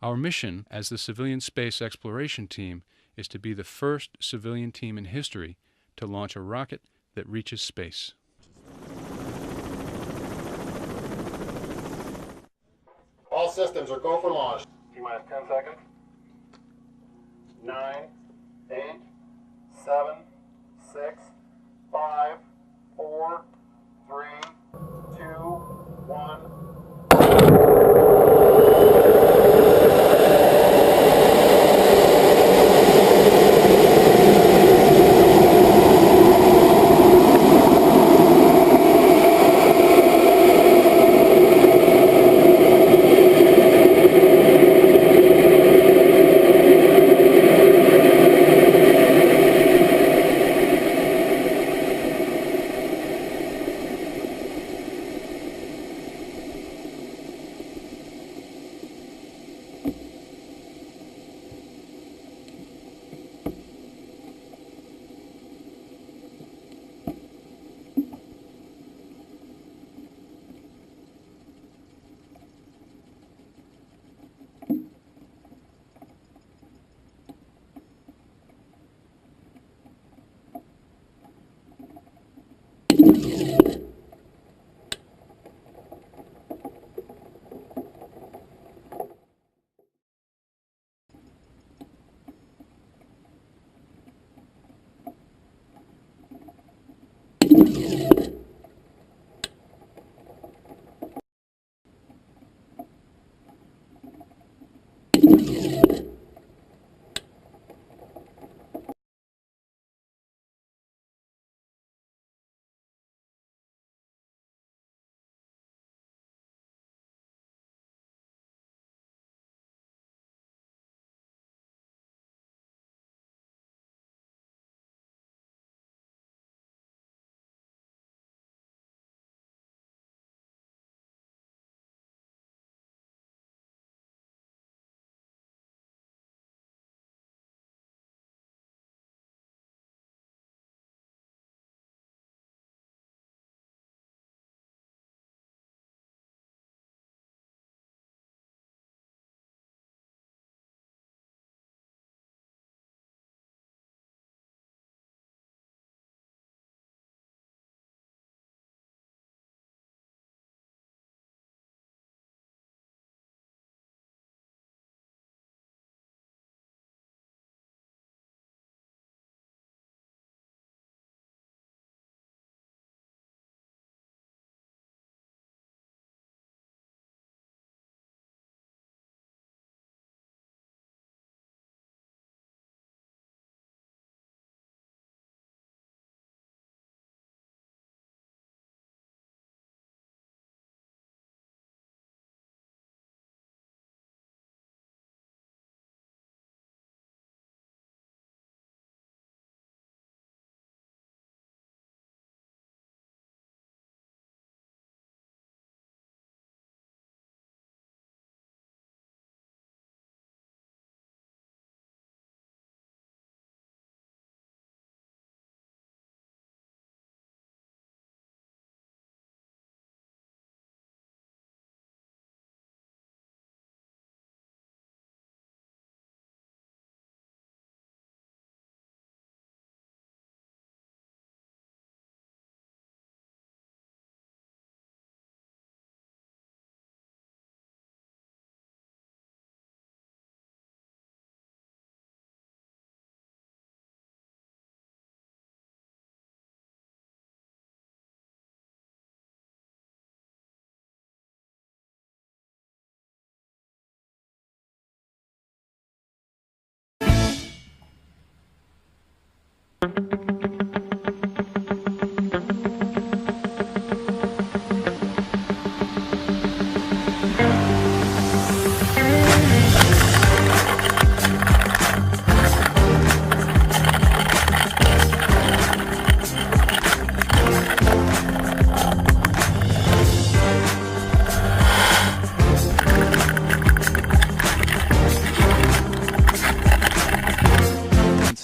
Our mission as the civilian space exploration team is to be the first civilian team in history to launch a rocket that reaches space. All systems are go for launch. T-minus 10 seconds. 9, 8, 7, 6, 5, 4, 3, 2, 1.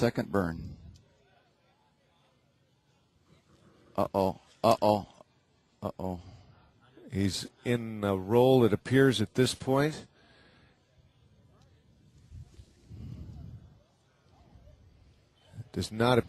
Second burn. Uh-oh. Uh-oh. Uh-oh. He's in a roll, it appears, at this point. Does not.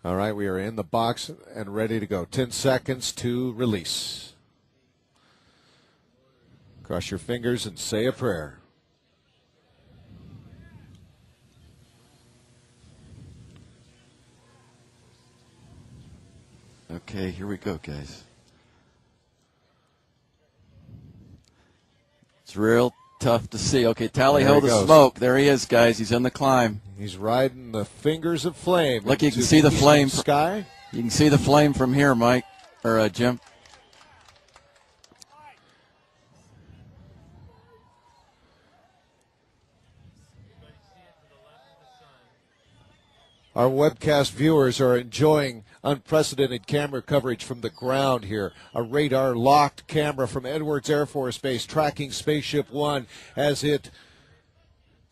All right, we are in the box and ready to go. 10 seconds to release. Cross your fingers and say a prayer. Okay, here we go, guys. It's real tough to see. Okay, tally ho the smoke. There he is, guys. He's on the climb. He's riding the fingers of flame. Look, you can see the flame. Sky. You can see the flame from here, Mike, or Jim. Our webcast viewers are enjoying unprecedented camera coverage from the ground here. A radar-locked camera from Edwards Air Force Base tracking Spaceship One as it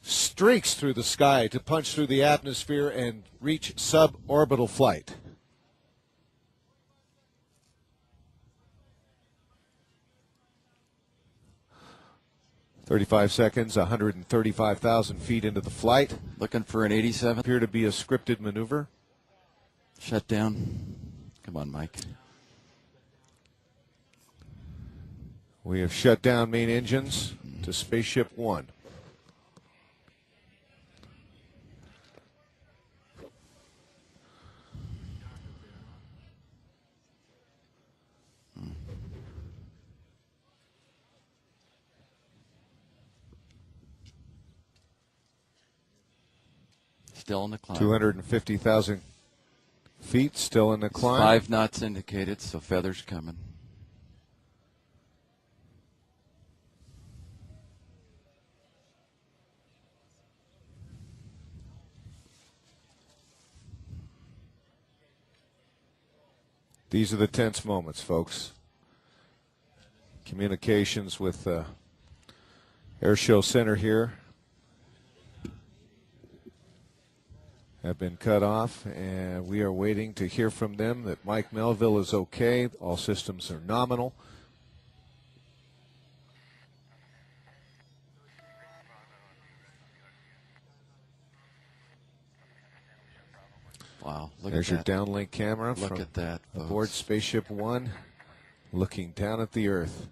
streaks through the sky to punch through the atmosphere and reach suborbital flight. "35 seconds, 135,000 feet into the flight." Looking for an 87. Appear to be a scripted maneuver. Shut down. Come on, Mike. We have shut down main engines to Spaceship One. Still in the climb. 250,000 feet, still in the climb. 5 knots indicated, so feathers coming. These are the tense moments, folks. Communications with Air Show Center here have been cut off, and we are waiting to hear from them that Mike Melville is okay. All systems are nominal. Wow, look There's at your that. downlink camera Look from at that, folks. aboard Spaceship One, looking down at the Earth.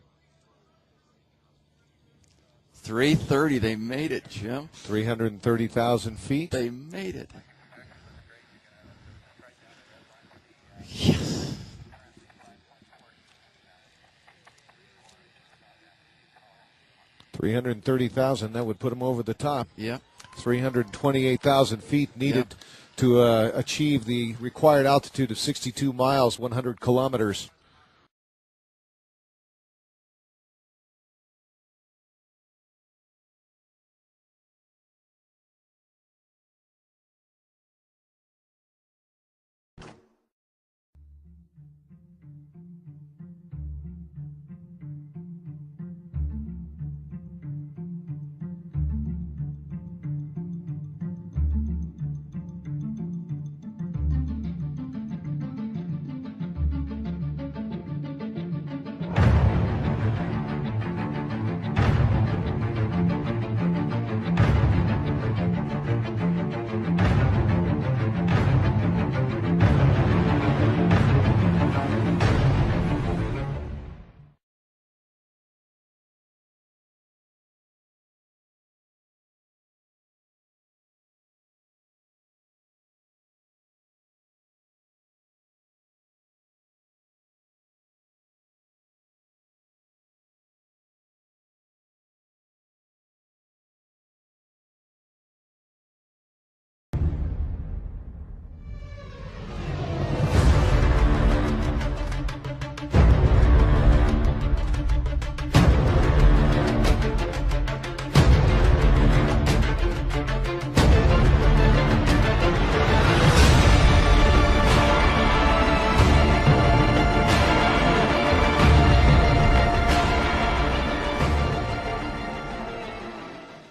330, they made it, Jim. 330,000 feet. They made it. Yes. $330,000, that would put them over the top. Yep. 328,000 feet needed to achieve the required altitude of 62 miles, 100 kilometers.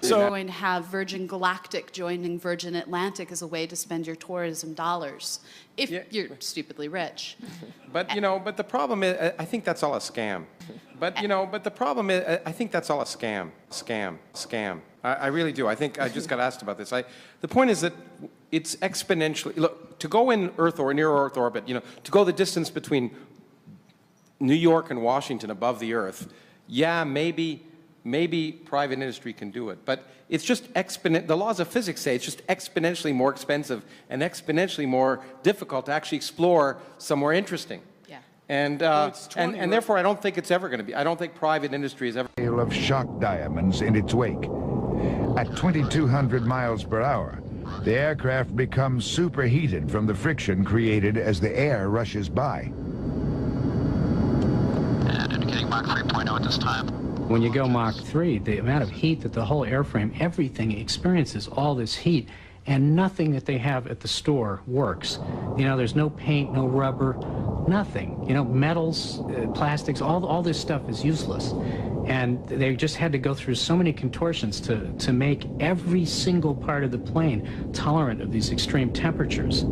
So we're going to have Virgin Galactic joining Virgin Atlantic as a way to spend your tourism dollars, if you're stupidly rich. But, you know, but the problem is, I think that's all a scam. But, you know, but the problem is, I think that's all a scam. Scam. I really do. I think I just got asked about this. The point is that it's exponentially, look, to go in Earth or near Earth orbit, you know, to go the distance between New York and Washington above the Earth, yeah, maybe private industry can do it, but it's just the laws of physics say it's just exponentially more expensive and exponentially more difficult to actually explore somewhere interesting. Yeah. And therefore I don't think it's ever going to be. I don't think private industry is ever. Of shock diamonds in its wake. At 2,200 miles per hour, the aircraft becomes superheated from the friction created as the air rushes by. And indicating Mach 3.0 at this time. When you go Mach 3, the amount of heat that the whole airframe, everything experiences all this heat, and nothing that they have at the store works. You know, there's no paint, no rubber, nothing. You know, metals, plastics, all this stuff is useless. And they just had to go through so many contortions to make every single part of the plane tolerant of these extreme temperatures.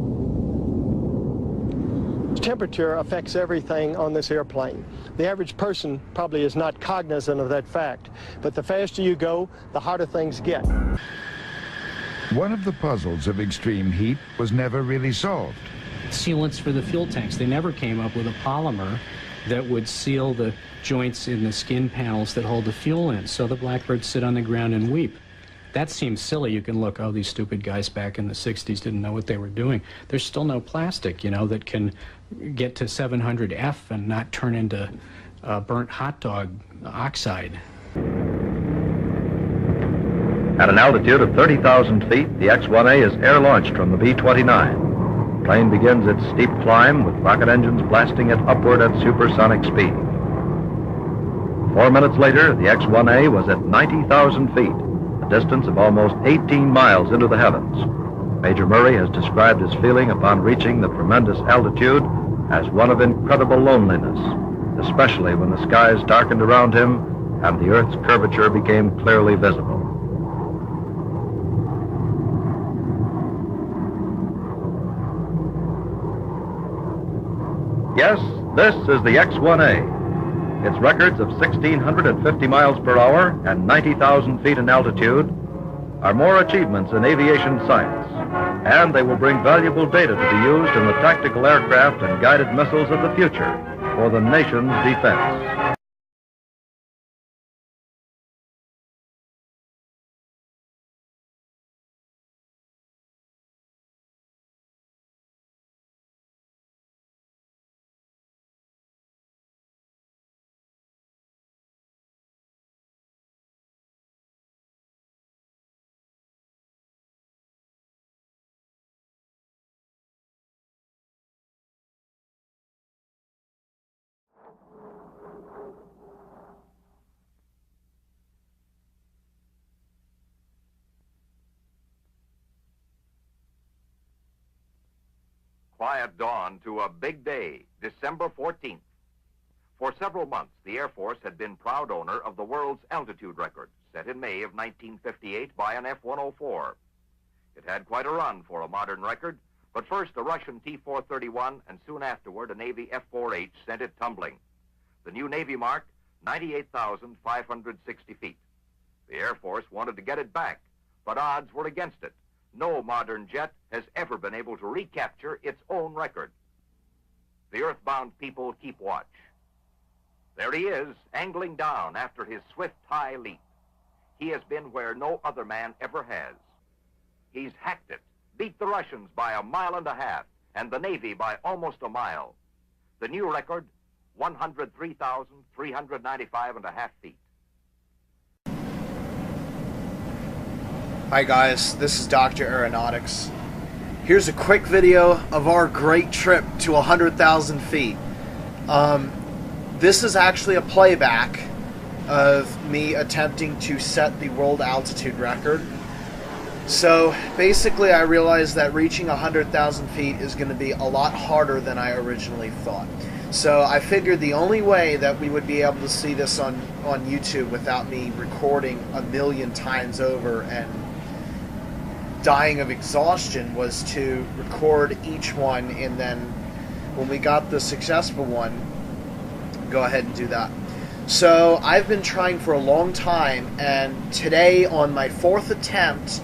Temperature affects everything on this airplane. The average person probably is not cognizant of that fact, but the faster you go, the harder things get. One of the puzzles of extreme heat was never really solved. Sealants for the fuel tanks. They never came up with a polymer that would seal the joints in the skin panels that hold the fuel in, so the blackbirds sit on the ground and weep. That seems silly. You can look, oh, these stupid guys back in the 60s didn't know what they were doing. There's still no plastic, you know, that can get to 700F and not turn into burnt hot dog oxide. At an altitude of 30,000 feet, the X-1A is air-launched from the B-29. The plane begins its steep climb with rocket engines blasting it upward at supersonic speed. 4 minutes later, the X-1A was at 90,000 feet, a distance of almost 18 miles into the heavens. Major Murray has described his feeling upon reaching the tremendous altitude as one of incredible loneliness, especially when the skies darkened around him and the Earth's curvature became clearly visible. Yes, this is the X-1A. Its records of 1,650 miles per hour and 90,000 feet in altitude are more achievements in aviation science, and they will bring valuable data to be used in the tactical aircraft and guided missiles of the future for the nation's defense. Quiet dawn to a big day, December 14th. For several months, the Air Force had been proud owner of the world's altitude record, set in May of 1958 by an F-104. It had quite a run for a modern record, but first a Russian T-431 and soon afterward a Navy F-4H sent it tumbling. The new Navy mark, 98,560 feet. The Air Force wanted to get it back, but odds were against it. No modern jet has ever been able to recapture its own record. The earthbound people keep watch. There he is, angling down after his swift high leap. He has been where no other man ever has. He's hacked it, beat the Russians by 1.5 miles, and the Navy by almost a mile. The new record, 103,395.5 feet. Hi guys, this is Dr. Aeronautics. Here's a quick video of our great trip to 100,000 feet. This is actually a playback of me attempting to set the world altitude record. So basically I realized that reaching 100,000 feet is going to be a lot harder than I originally thought. So I figured the only way that we would be able to see this on YouTube without me recording a million times over and dying of exhaustion was to record each one, and then when we got the successful one, go ahead and do that. So I've been trying for a long time, and today on my 4th attempt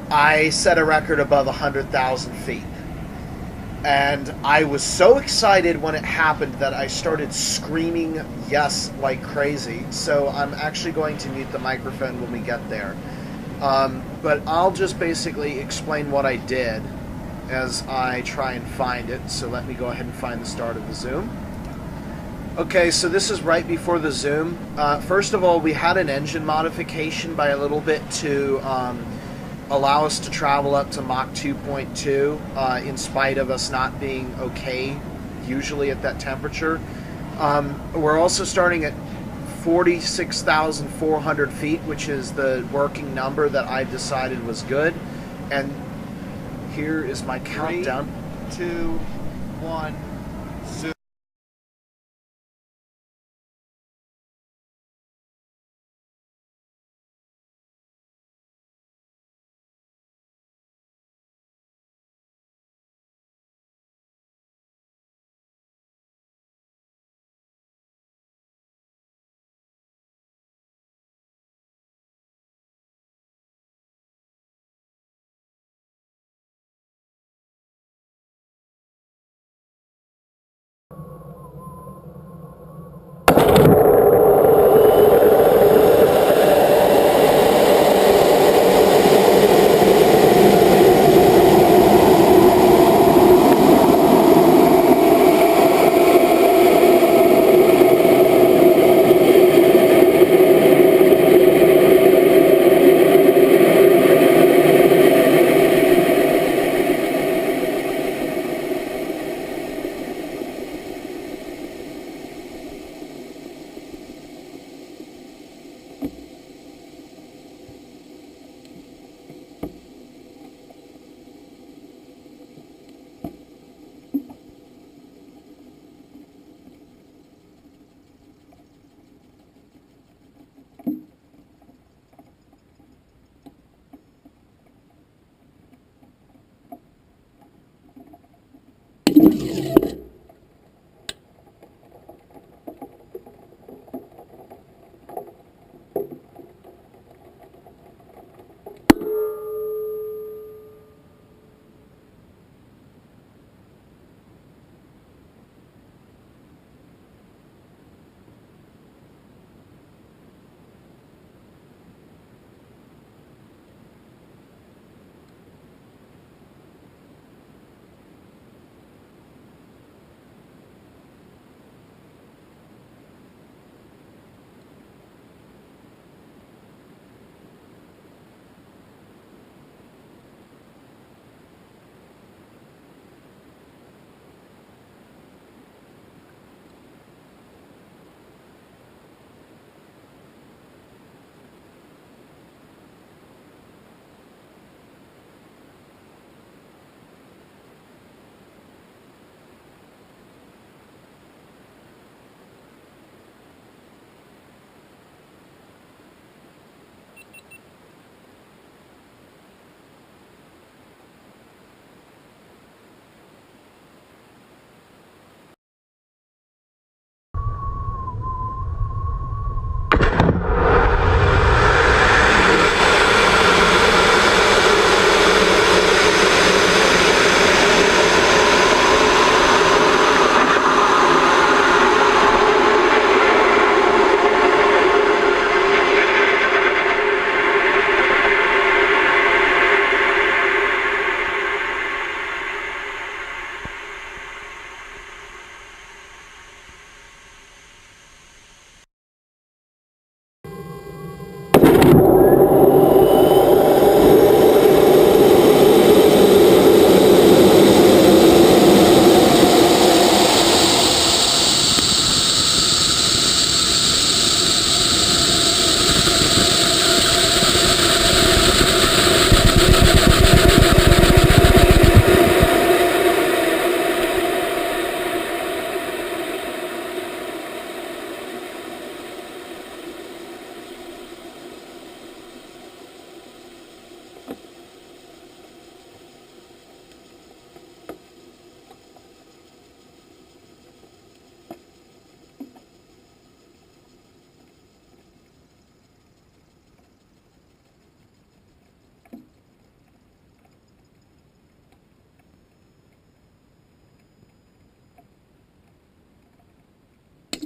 I set a record above 100,000 feet. And I was so excited when it happened that I started screaming yes like crazy. So I'm actually going to mute the microphone when we get there. But I'll just basically explain what I did as I try and find it. So let me go ahead and find the start of the zoom. Okay, so this is right before the zoom. First of all, we had an engine modification by a little bit to allow us to travel up to Mach 2.2 in spite of us not being okay usually at that temperature. We're also starting at 46,400 feet, which is the working number that I decided was good. And here is my countdown. 3, 2, 1, zoom.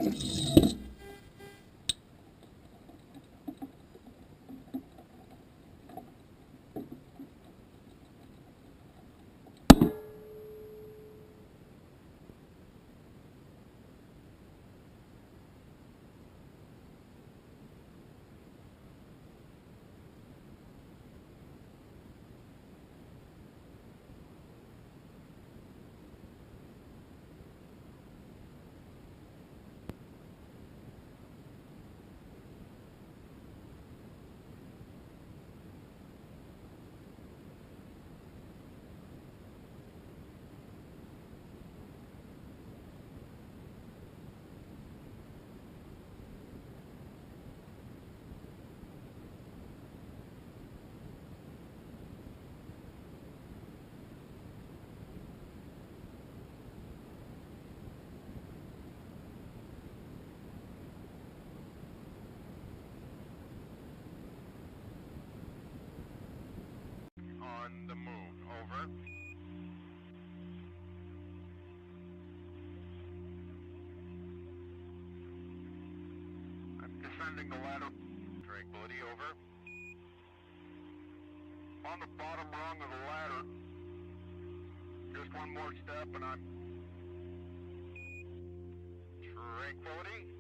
On the move, over. I'm descending the ladder. Tranquility, over. On the bottom rung of the ladder. Just one more step and I'm... Tranquility.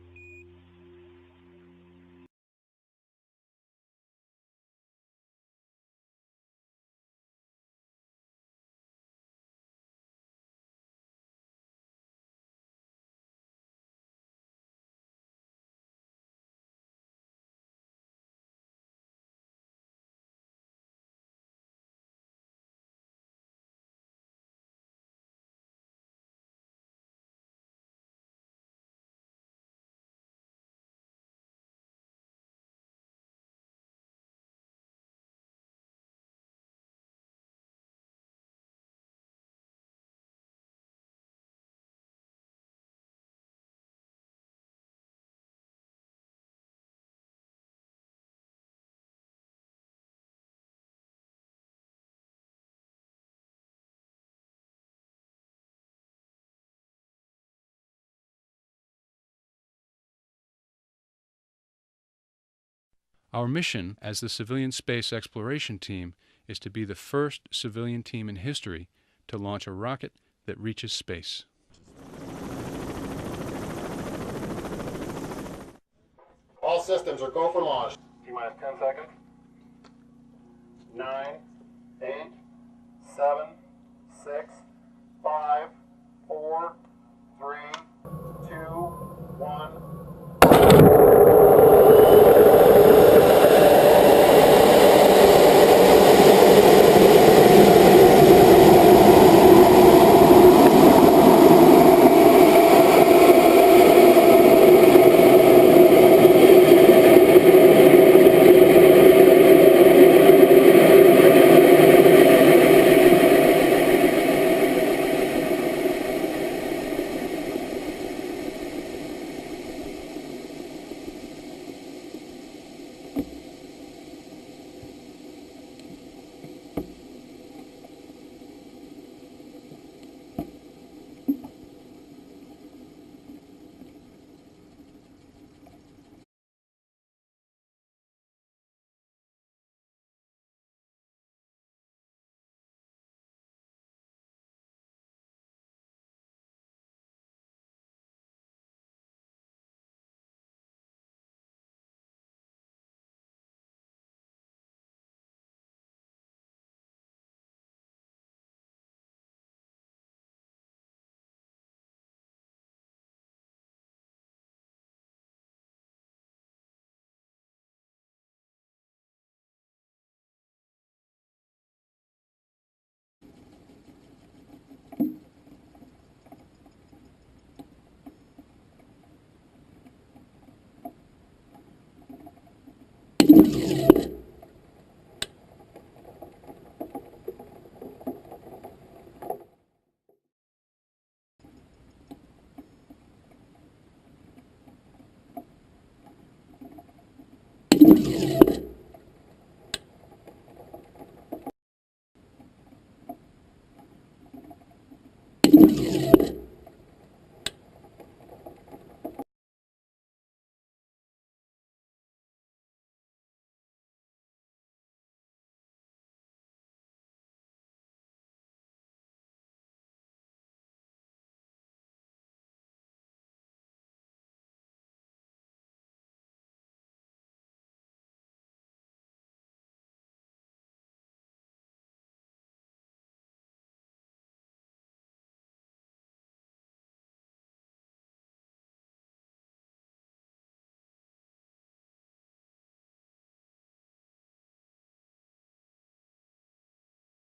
Our mission as the Civilian Space Exploration Team is to be the first civilian team in history to launch a rocket that reaches space. All systems are go for launch. T-minus 10 seconds. 9, 8, 7, 6, 5, 4, 3, 2, 1.